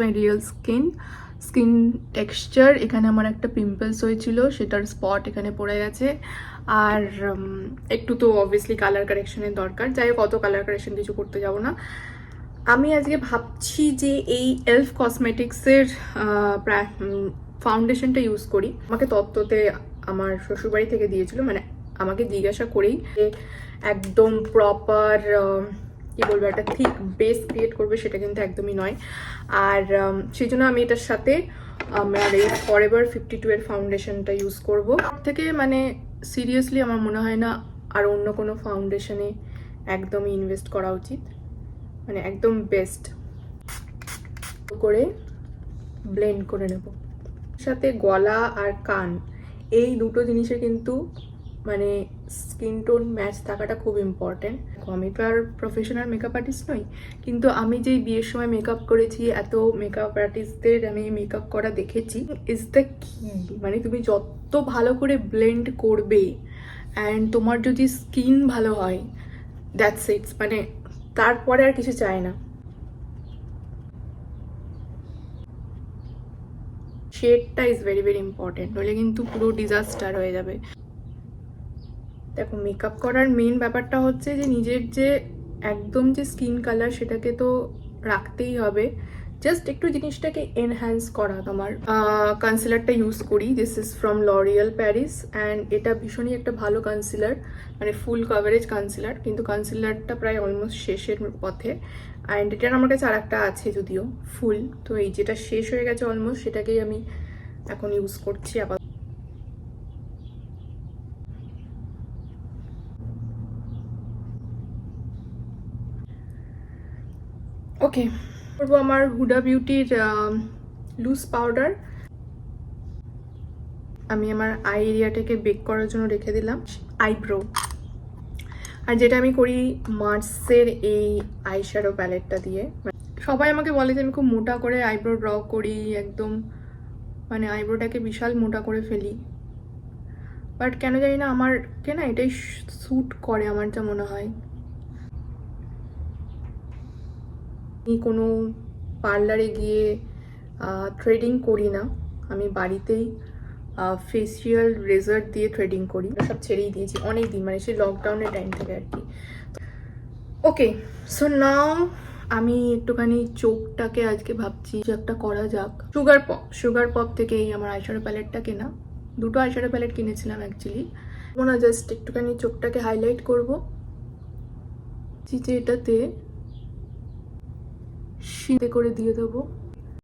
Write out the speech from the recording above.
My real skin texture. এখানে আমার একটা পিম্পলস হয়েছিল, সেটার স্পট এখানে পড়ে গেছে। আর একটু তো অবভিয়াসলি কালার কারেকশনের দরকার। যাই হোক, অত কালার কারেকশন কিছু করতে যাব না। আমি আজকে ভাবছি যে এই এলফ কসমেটিক্সের ফাউন্ডেশনটা ইউজ করি। আমাকে তত্ত্বতে আমার শ্বশুরবাড়ি থেকে দিয়েছিল, মানে আমাকে জিজ্ঞাসা করেই যে একদম প্রপার কি বলবো একটা থিক বেস ক্রিয়েট করবে, সেটা কিন্তু একদমই নয়। আর সেই জন্য আমি এটার সাথে আমার এই ফরএভার 52 এর ফাউন্ডেশনটা ইউজ করব। থেকে মানে সিরিয়াসলি আমার মনে হয় না আর অন্য কোনো ফাউন্ডেশনে একদমই ইনভেস্ট করা উচিত, মানে একদম বেস্ট করে ব্লেন্ড করে নেব। সাথে গলা আর কান এই দুটো জিনিসের কিন্তু মানে স্কিন টোন ম্যাচ থাকাটা খুব ইম্পর্টেন্ট। আমি তো আর প্রফেশনাল মেকআপ আর্টিস্ট নই, কিন্তু আমি যেই বিয়ের সময় মেকআপ করেছি, এত মেকআপ আর্টিস্টদের আমি মেকআপ করা দেখেছি, ইজ দ্য কি। মানে তুমি যত ভালো করে ব্লেন্ড করবে অ্যান্ড তোমার যদি স্কিন ভালো হয়, দ্যাটস ইট, মানে তারপরে আর কিছু চাই না। শেডটা ইজ ভেরি ভেরি ইম্পর্টেন্ট, নইলে কিন্তু পুরো ডিজাস্টার হয়ে যাবে। দেখো, মেকআপ করার মেন ব্যাপারটা হচ্ছে যে নিজের যে একদম যে স্কিন কালার সেটাকে তো রাখতেই হবে, জাস্ট একটু জিনিসটাকে এনহ্যান্স করা। তোমার কনসিলারটা ইউজ করি, this is from L'Oréal Paris and এটা ভীষণই একটা ভালো কনসিলার, মানে ফুল কভারেজ কনসিলার, কিন্তু কনসিলারটা প্রায় অলমোস্ট শেষের পথে। অ্যান্ড এটার আমার কাছে আর একটা আছে যদিও ফুল, তো এই যেটা শেষ হয়ে গেছে অলমোস্ট, সেটাকেই আমি এখন ইউজ করছি আবার। ওকে, করবো আমার হুডা বিউটির লুজ পাউডার। আমি আমার আই এরিয়াটাকে বেক করার জন্য রেখে দিলাম। আইব্রো, আর যেটা আমি করি মার্সের এই আই শ্যাডো প্যালেটটা দিয়ে। সবাই আমাকে বলে যে আমি খুব মোটা করে আইব্রো ড্র করি, একদম মানে আইব্রোটাকে বিশাল মোটা করে ফেলি, বাট কেন জানি না আমারকে না এটাই স্যুট করে, আমার যা মনে হয়। আমি কোনো পার্লারে গিয়ে থ্রেডিং করি না, আমি বাড়িতেই ফেসিয়াল রেজার দিয়ে থ্রেডিং করি। সব ছেড়েই দিয়েছি অনেক দিন, মানে সেই লকডাউনের টাইম থেকে আর কি। ওকে, সো নাও আমি একটুখানি চোখটাকে আজকে ভাবছি যে একটা করা যাক। সুগার পপ থেকে এই আমার আইশ্যাডো প্যালেটটা কেনা, দুটো আইশ্যাডো প্যালেট কিনেছিলাম অ্যাকচুয়ালি। না, জাস্ট একটুখানি চোখটাকে হাইলাইট করবো, যে এটাতে শীতে করে দিয়ে দেবো।